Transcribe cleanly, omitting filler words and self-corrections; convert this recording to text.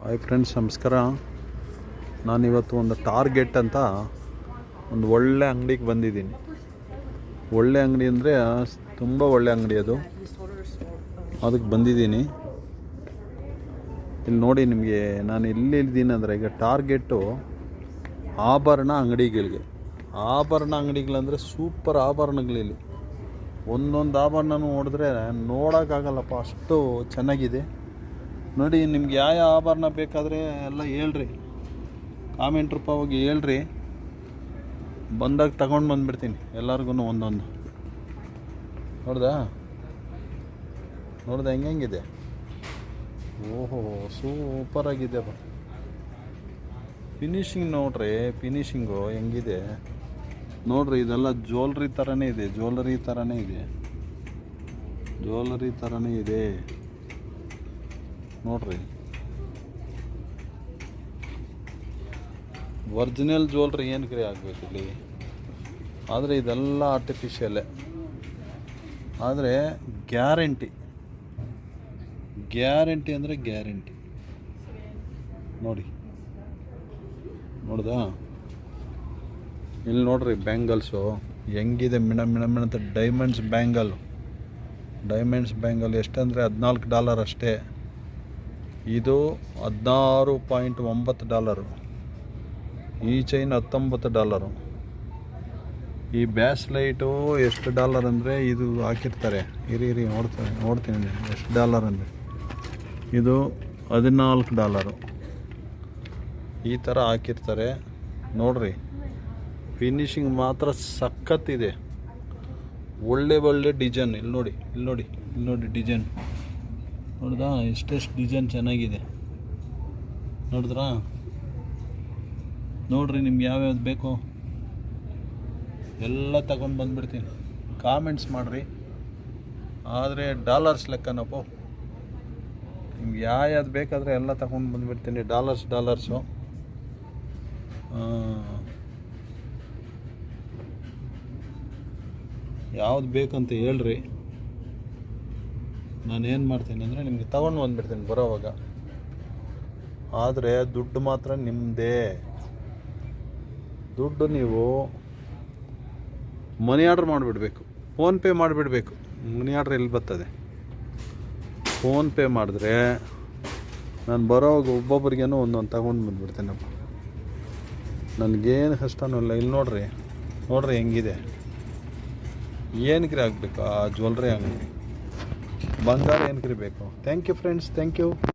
Hi friends, ನಮಸ್ಕಾರ. ನಾನಿವತ್ತು ಒಂದು ಟಾರ್ಗೆಟ್ ಅಂತ ಒಂದು ಒಳ್ಳೆ ಅಂಗಡಿಗೆ ಬಂದಿದ್ದೀನಿ. ಒಳ್ಳೆ ಅಂಗಡಿ ಅಂದರೆ ತುಂಬ ಒಳ್ಳೆ ಅಂಗಡಿ ಅದು. ಅದಕ್ಕೆ ಬಂದಿದ್ದೀನಿ. ಇಲ್ಲಿ ನೋಡಿ, ನಿಮಗೆ ನಾನು ಎಲ್ಲಿದ್ದೀನಿ ಅಂದರೆ, ಈಗ ಟಾರ್ಗೆಟು ಆಭರಣ ಅಂಗಡಿಗಳಂದರೆ ಸೂಪರ್ ಆಭರಣಗಳಿಲ್ಲಿ. ಒಂದೊಂದು ಆಭರಣ ನೋಡಿದ್ರೆ ನೋಡೋಕ್ಕಾಗಲ್ಲಪ್ಪ, ಅಷ್ಟು ಚೆನ್ನಾಗಿದೆ. ನೋಡಿ, ನಿಮ್ಗೆ ಯಾವ ಆಭರಣ ಬೇಕಾದರೆ ಎಲ್ಲ ಹೇಳ್ರಿ, ಕಾಮೆಂಟ್ ರೂಪವಾಗಿ ಹೇಳ್ರಿ. ಬಂದಾಗ ತಗೊಂಡು ಬಂದುಬಿಡ್ತೀನಿ ಎಲ್ಲರಿಗೂ ಒಂದೊಂದು. ನೋಡ್ದಾ ಹೆಂಗಿದೆ? ಓಹೋ, ಸೂಪರಾಗಿದೆಯಪ್ಪ. ಫಿನಿಶಿಂಗ್ ನೋಡ್ರಿ, ಫಿನಿಶಿಂಗು ಹೆಂಗಿದೆ ನೋಡ್ರಿ. ಇದೆಲ್ಲ ಜ್ಯುವೆಲ್ರಿ ಥರನೇ ಇದೆ ನೋಡ್ರಿ. ಒರಿಜಿನಲ್ ಜ್ಯುವೆಲ್ರಿ ಏನಕ್ಕೆ ಆಗಬೇಕು ಇಲ್ಲಿ? ಆದರೆ ಇದೆಲ್ಲ ಆರ್ಟಿಫಿಷಿಯಲ್ಲೇ. ಆದರೆ ಗ್ಯಾರಂಟಿ ಅಂದರೆ ಗ್ಯಾರಂಟಿ. ನೋಡ್ದಾ? ಇಲ್ಲಿ ನೋಡ್ರಿ, ಬ್ಯಾಂಗಲ್ಸು ಹೆಂಗಿದೆ, ಮಿಣ ಅಂತ. ಡೈಮಂಡ್ಸ್ ಬ್ಯಾಂಗಲ್ ಎಷ್ಟಂದರೆ $14 ಅಷ್ಟೇ. ಇದು $16.9. ಈ ಚೈನ್ $19. ಈ ಬ್ಯಾಸ್ಲೈಟು ಎಷ್ಟು ಡಾಲರ್ ಅಂದರೆ, ಇದು ಹಾಕಿರ್ತಾರೆ, ಇರಿ ನೋಡ್ತೀನಿ ಎಷ್ಟು ಡಾಲರ್ ಅಂದರೆ. ಇದು $14. ಈ ಥರ ಹಾಕಿರ್ತಾರೆ ನೋಡ್ರಿ. ಫಿನಿಶಿಂಗ್ ಮಾತ್ರ ಸಖತ್ತಿದೆ. ಒಳ್ಳೆ ಡಿಸೈನ್. ಇಲ್ಲಿ ನೋಡಿ ಡಿಸೈನ್ ನೋಡ್ದಾ? ಎಷ್ಟೆಷ್ಟು ಡಿಸೈನ್ ಚೆನ್ನಾಗಿದೆ. ನೋಡಿದ್ರಾ? ನೋಡ್ರಿ, ನಿಮ್ಗೆ ಯಾವ್ಯಾವ್ದು ಬೇಕೋ ಎಲ್ಲ ತಗೊಂಡು ಬಂದುಬಿಡ್ತೀನಿ. ಕಾಮೆಂಟ್ಸ್ ಮಾಡಿರಿ. ಆದರೆ ಡಾಲರ್ಸ್ ಲೆಕ್ಕನಪ್ಪ. ನಿಮ್ಗೆ ಯಾವ್ದು ಬೇಕಾದರೆ ಎಲ್ಲ ತಗೊಂಡು ಬಂದುಬಿಡ್ತೀನಿ. ಡಾಲರ್ಸು. ಯಾವ್ದು ಬೇಕಂತ ಹೇಳ್ರಿ. ನಾನೇನು ಮಾಡ್ತೀನಿ ಅಂದರೆ, ನಿಮಗೆ ತಗೊಂಡು ಬಂದುಬಿಡ್ತೀನಿ ಬರೋವಾಗ. ಆದರೆ ದುಡ್ಡು ಮಾತ್ರ ನಿಮ್ಮದೇ. ದುಡ್ಡು ನೀವು ಮನಿ ಆರ್ಡ್ರ್ ಮಾಡಿಬಿಡ್ಬೇಕು, ಫೋನ್ಪೇ ಮಾಡಿಬಿಡ್ಬೇಕು. ಮನಿ ಆರ್ಡ್ರ್ ಎಲ್ಲಿ ಬರ್ತದೆ? ಫೋನ್ಪೇ ಮಾಡಿದ್ರೆ ನಾನು ಬರೋವಾಗ ಒಬ್ಬೊಬ್ರಿಗೇನೋ ಒಂದೊಂದು ತಗೊಂಡು ಬಂದುಬಿಡ್ತೀನಪ್ಪ. ನನಗೇನು ಕಷ್ಟನೂ ಇಲ್ಲ. ಇಲ್ಲಿ ನೋಡ್ರಿ ಹೆಂಗಿದೆ. ಏನಕ್ಕೆ ಆಗಬೇಕು ಆ ಜ್ಯುವೆಲ್ರಿ ಅಂಗಡಿ? ಬಂಗಾರ ಏನಕ್ಕೆ ಬೇಕು? Thank you friends, thank you.